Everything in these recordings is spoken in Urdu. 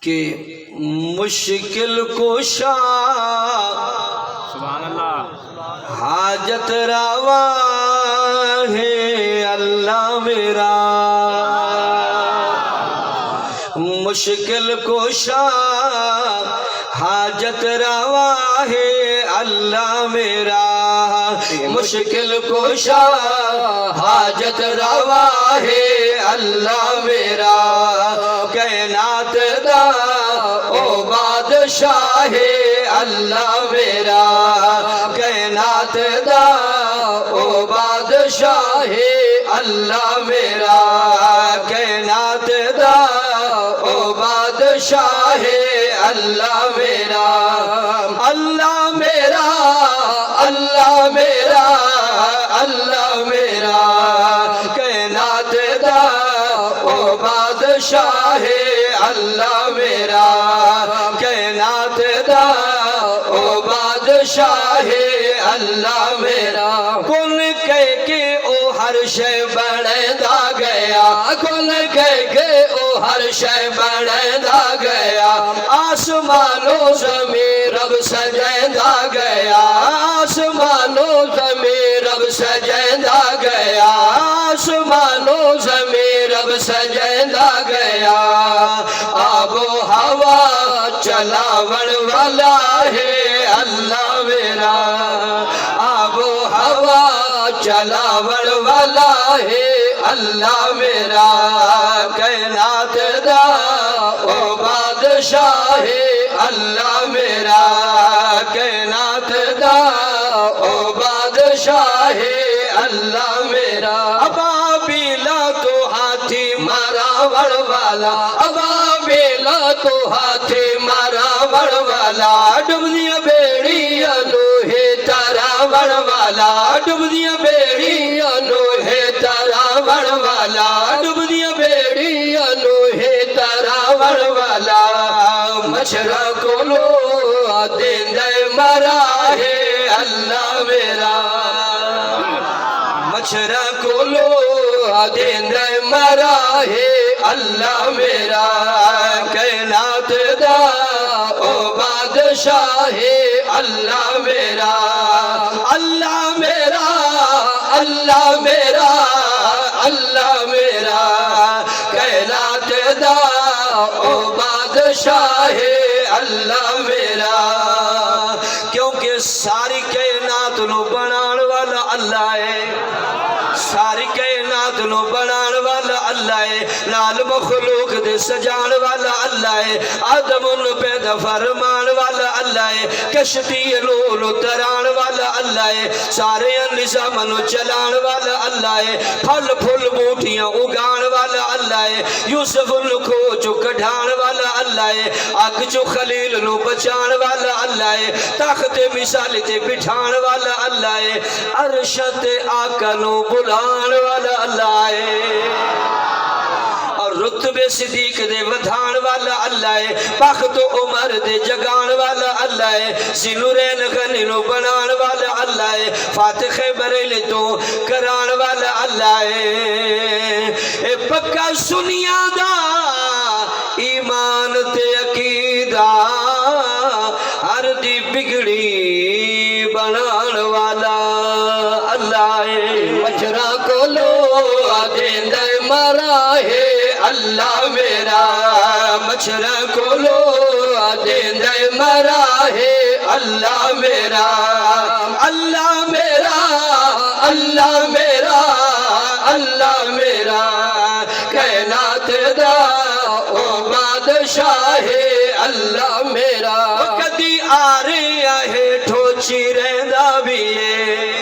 کہ مشکل کشا سبحان اللہ حاجت روا ہے اللہ میرا، مشکل کشا حاجت روا ہے اللہ میرا، مشکل کشا حاجت روا ہے اللہ میرا، کائنات دا او بادشاہ ہے اللہ میرا، کائنات دا او بادشاہ ہے اللہ میرا، کائنات دا او بادشاہ ہے اللہ میرا، اللہ میرا اللہ میرا اللہ میرا، کائنات دا او بادشاہ ہے اللہ میرا، کائنات دا او بادشاہ ہے اللہ میرا، کن کہہ کے او ہر شے بندا گیا، کن کہہ کے او ہر شے بندا گیا، آسمان و زمین رب سجدا گیا، آسمان و زمین رب سجدا گیا، آسمان و زمین رب سجدا گیا، آب و ہوا چلاون والا ہے اللہ میرا، آب و ہوا چلاون والا ہے اللہ میرا، کائنات دا او بادشاہ ہے اللہ میرا، کائنات دا او بادشاہ ہے اللہ میرا، ابابیلا تو ہاتھی مراوڑ والا، ابابیلا تو ہاتھی مراوڑ والا، ڈبدیاں بیڑیاں لوہے تراوڑ والا، ڈبدیاں بیڑیاں لوہے تراوڑ والا، ڈبدیاں بیڑیاں لوہے تراوڑ والا، مشرق لو دین مرا ہے اللہ میرا، مشرق لو دین مرا ہے اللہ میرا، کائنات دا او بادشاہ ہے اللہ میرا، اللہ میرا اللہ میرا اللہ میرا، کائنات دا او بادشاہ ہے اللہ میرا، کیونکہ ساری کائنات نو بنان والا اللہ ہے، ساری کائنات نو بنان والا اللہ ہے، نال مخلوق دے سجان والا اللہ ہے، آدم نو پیدا فرمان والا اللہ ہے، کشتی لولو تران والا اللہ ہے، سارے نظام نو چلان والا اللہ ہے، پھل پھل بوٹیاں اگان والا اللہ ہے، یوسف نو کھو چو کڈھان والا اللہ ہے، آگ چو خلیل نو بچان والا اللہ ہے، تخت مثال تے بٹھان والا اللہ ہے، عرشت آقا نو بلان والا اللہ ہے، اور رتبے صدیق دے ودھان والا اللہ ہے، بخت عمر دے جگان والا اللہ ہے، زنورین غنی نو بنان والا اللہ ہے، فاتح بریلی تو کران والا اللہ ہے، اے پکا سنیا دا ایمان تے عقیدہ ہر دی بگڑی بنان والا اللہ ہے، مجرا کو لو دین دے مرا ہے اللہ میرا، مچھرا کو لو دین دے مرا ہے اللہ میرا، اللہ میرا اللہ میرا اللہ میرا، کائنات دا او بادشاہ ہے اللہ میرا، کدی آ رہا ہے ٹھوچی رہندا بھی ہے،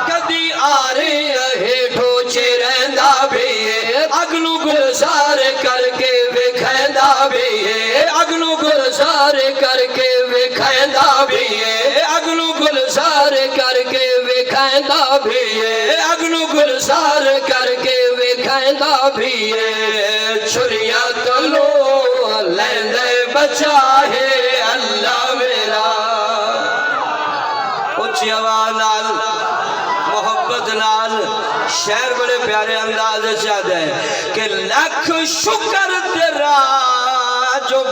کدی آ رہا ہے ٹھوچی رہندا بھی ہے، اگلو گلزار کر کے وکھیندا بھی ہے، اگلو گلزار کر کے وکھیندا بھی ہے، اگلو گلزار کر کے وکھیندا بھی ہے، اگلو گلزار کر کے وکھیندا بھی ہے، چھریاں تلو لیندے بچا ہے اللہ میرا، اچھی آواز نال محبت نال شعر بڑے پیارے انداز چاہتا ہے کہ لاکھ شکر تیرا جو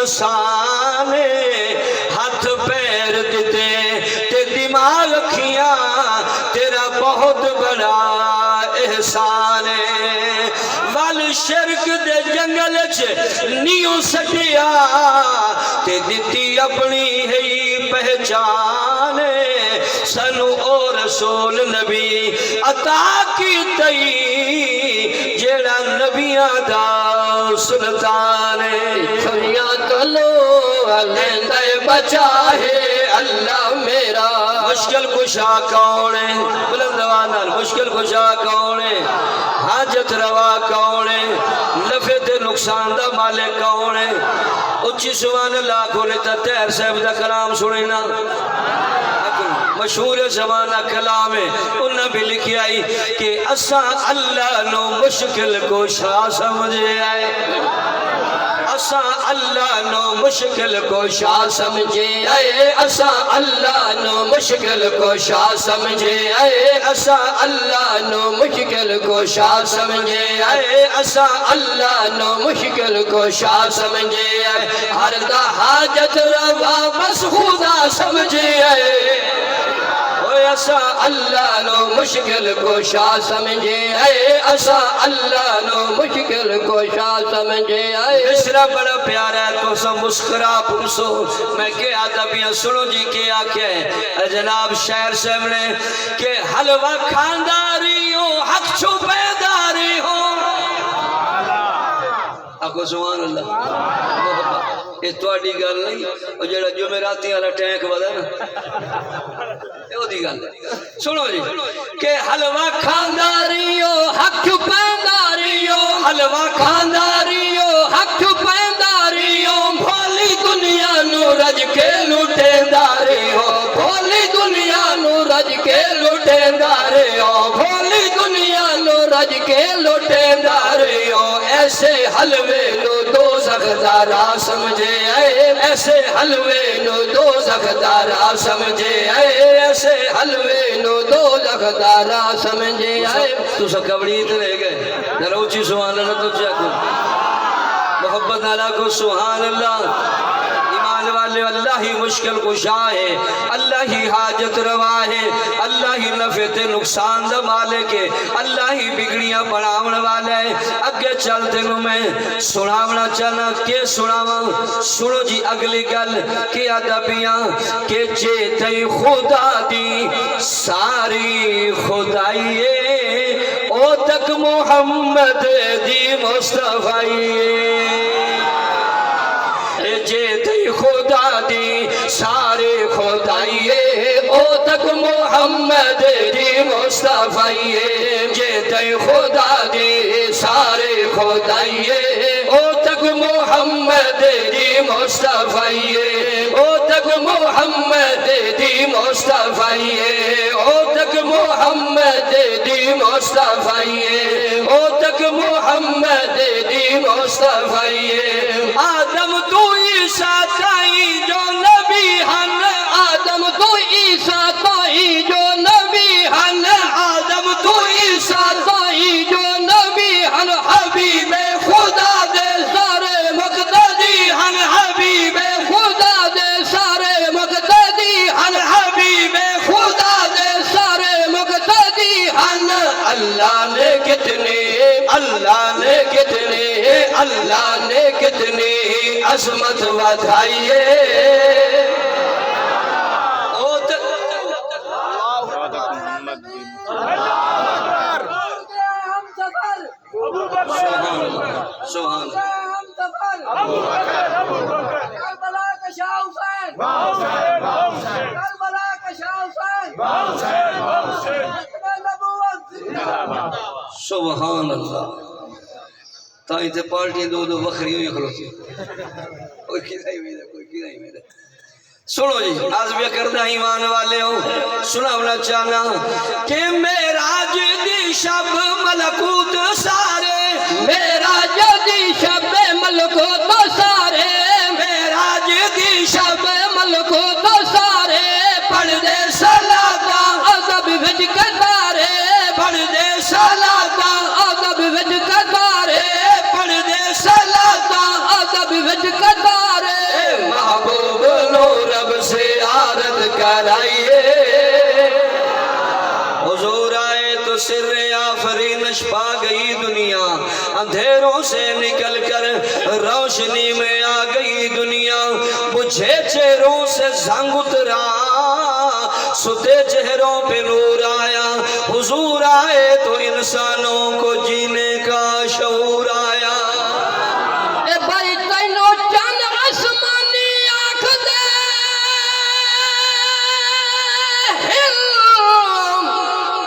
انسان ہاتھ پیر دیتے تے دماغ کھیاں تیرا بہت بڑا احسان ہے وال شرک دے جنگل چ نیوں سٹیا تے دتی اپنی ہے پہچان سنو او رسول نبی عطا کی تئی جیڑا نبیاں دا سلطان دنیا تلو لیندہ بچا ہے اللہ میرا مشکل کشا کون ہے بلند آواز مشکل کشا کون ہے حاجت روا کون ہے نفع تے نقصان دا مالک کون ہے اچھی سبحان اللہ کھولے تا تیر صاحب دا کلام سنینا مشہور زمانہ کلام ہے انہاں بھی لکھی آئی کہ اسا اللہ نو مشکل کو شاہ سمجھے آئے اسا اللہ نو مشکل کو شاہ سمجھے آئے اسا اللہ نو مشکل کو شاہ سمجھے آئے اسا اللہ نو مشکل کو شاہ سمجھے آئے اسا اللہ نو مشکل کو شاہ سمجھے آئے ہر دا حاجت روا بس خدا سمجھے آئے اسا اللہ نو مشکل کو شاہ سمجھے آئے اسا اللہ نو مشکل کو شاہ سمجھے آئے مصرہ بڑا پیارا ہے تو سب مسکرا پرسو میں کیا ادبیاں سنو جی کیا ہے جناب شاعر صاحب نے کہ حلوہ کھانداری ہو حق چھپیداری ہو آکو سبحان اللہ یہ توڑی گل نہیں اور جڑا جمعراتی والا ٹینک بدا نا یہ دی گل سنو جی کہ حلوہ کھانداریو حق چھپینداریو حلوہ کھانداریو حق چھپینداریو بھولی دنیا نو رج کے لٹینداریو بھولی دنیا نو رج کے لٹینداریو بھولی دنیا نو رج کے لٹینداریو ایسے حلوے نو دوزخ دا راہ سمجھے آئے ایسے حلوے نو دوزخ دا راہ سمجھے آئے ایسے حلوے نو دوزخ دا راہ سمجھے آئے تو سا کبڑی اتنے گئے ذرا اچھی سبحان اللہ تو چاکو محبت اللہ کو سبحان اللہ ایمان والے اللہ ہی مشکل کشا ہے اللہ ہی حاجت روا ہے اللہ ہی نفع تے نقصان دا مالک ہے اللہ ہی بگڑیاں بڑھاون والا ہے اگے چل دنوں میں سناونا چاہنا کہ سناواں سنو جی اگلی گل کہ ادبیاں کہ جے تے خدا دی ساری خدائیے او تک محمد دی مصطفیٰ جے تے خدا دی سارے خدائیے او تک محمد دی مصطفیٰ جے تے خدا دی سارے خدائیے او تک محمد دی مصطفیٰ او تک محمد دی مصطفیٰ او تک محمد دی مصطفیٰ او تک محمد دی مصطفیٰ آدم تو عیسیٰ تائی جو نبی ہن آدم تو عیسیٰ تائی جو نبی ہن آدم تو عیسیٰ تائی جو نبی ہن حبیب خدا دے سارے مقتدی ہن حبیب خدا دے سارے مقتدی ہن حبیب خدا دے سارے مقتدی ہن اللہ نے کتنے اللہ نے کتنی عظمت ودھائیے سبحان کربلا کا شاہ حسین کربلا کا شاہ حسین سبحان اللہ تائیں تے پارٹی دو وکھری ہوئی کھلوتی کوئی کی نہیں میرے سنو جی آج بھی کردہ ایمان والے ہو سناونا چاہنا کہ معراج دی شب ملکوت سارے معراج دی شب ملکوت سارے معراج دی شب ملکوت سارے پڑھ دے صلاۃ ادب وچ کتارے پڑھ دے صلاۃ ادب وچ کتارے پڑھ دے صلاۃ ادب وچ کتارے چھا گئی دنیا، اندھیروں سے نکل کر روشنی میں آ گئی دنیا، بجھے چہروں سے زنگ اترا، ستے چہروں پہ نور آیا، حضور آئے تو انسانوں کو جینے کا شعور آیا۔ اے بھائی تینوں چند آسمانی آنکھ دے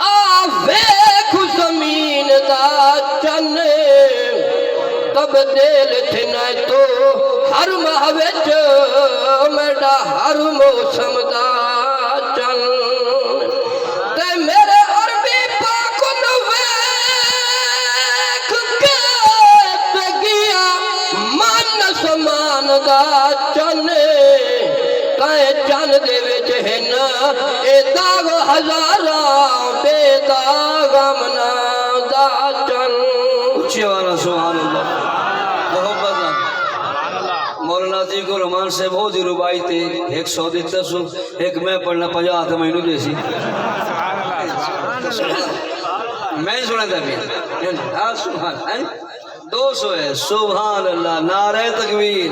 آویکھ زمین دا چن، تبدیل تھنا تو ہر ماہ وچ میڈا ہر موسم دا چن، تے میرے عربی پاک نو ویکھ کے تے گیا من سمان دا چن، کائیں چن دے وچ ہن اے داغ ہزاراں بے داغ امنا دا چن۔ اچھی والا سبحان اللہ، محبت مولانا عطیق الرحمان سے بہت ہی ربائی تھے، 100 دیتا سو، ایک میں پڑھنا 50 تھا میں جیسی میں سنا تھا بھی سبحان 200 ہے، سبحان اللہ، نعرہ تکبیر۔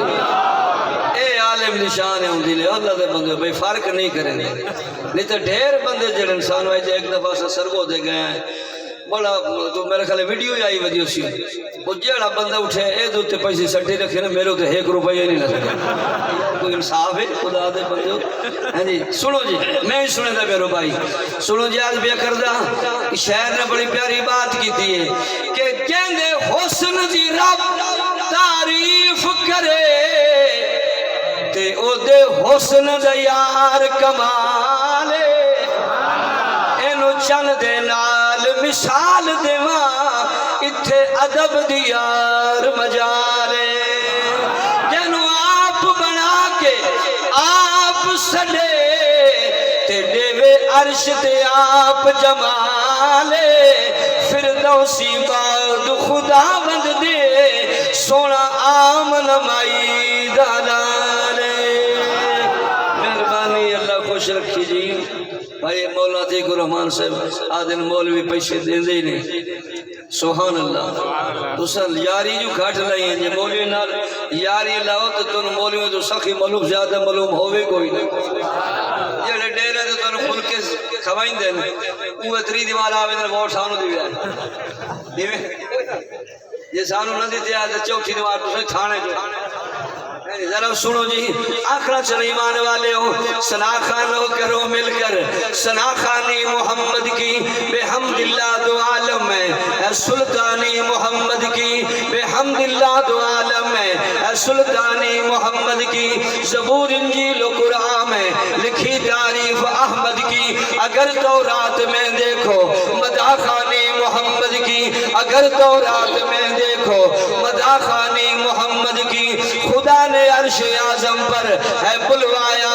اے عالم نشان ہے دل اللہ دے بندے بھئی فرق نہیں کریں گے، نہیں تو ڈھیر بندے جڑے انسان ہوئے جے ایک دفعہ سے سرگو دے گئے ہیں، بڑا تو میرے خیال ویڈیو ہی آئی ودیو سی، وہ جیڑا بندہ اٹھے اے دوتے پیسے سٹے رکھے نا، میرے تو 1 روپیہ نہیں لگا، کوئی انصاف ہے خدا دے بندے ہو؟ ہاں جی سنو جی، میں ہی سنے دا میرے بھائی، سنو جی آج بیا کردہ شہر نے بڑی پیاری بات کی تھی کہ کہندے حسن دی رب تعریف کرے تے او دے حسن دا یار کمالے، اینو چند دے نال مثال دیواں اتھے ادب دیار مجالے، جنو آپ بنا کے آپ سڈے تے دیوے عرش تے آپ جمالے، فردوسی بعد خدا بند دے سونا عام نمائی دالالے۔ مہربانی اللہ خوش رکھی جی۔ بھائی مولانا عطیق الرحمان صاحب آدھن مولوی پیسے دیں دے نہیں، سبحان اللہ، تسان یاری جو گھٹ لئی ہیں جی مولوی نال یاری لاؤ تو تن مولوی تو سخی معلوم زیادہ معلوم ہوئے کوئی نہیں، جڑے ڈیرے تو تن کھل کے کھوائیں دیں اوہ 3 دیوار آوے دن ووٹ سانو دیوے آئے، یہ سانو نہ دیتے آئے تو 4تھی دیوار تو تھانے جو ذرا سنو جی، آخرت چل ایمان والے ہو، ثنا خوانو کرو مل کر، ثنا خوانی محمد کی بحمد اللہ دو عالم میں، اے سلطانی محمد کی بحمد اللہ دو عالم میں، اے سلطانی محمد کی زبور انجیل و قرآن میں لکھی تعریف احمد کی، اگر تورات میں دیکھو مدح خوانی محمد کی، اگر تورات میں دیکھو مدح خوانی محمد کی، خدا نے عرش اعظم پر ہے بلوایا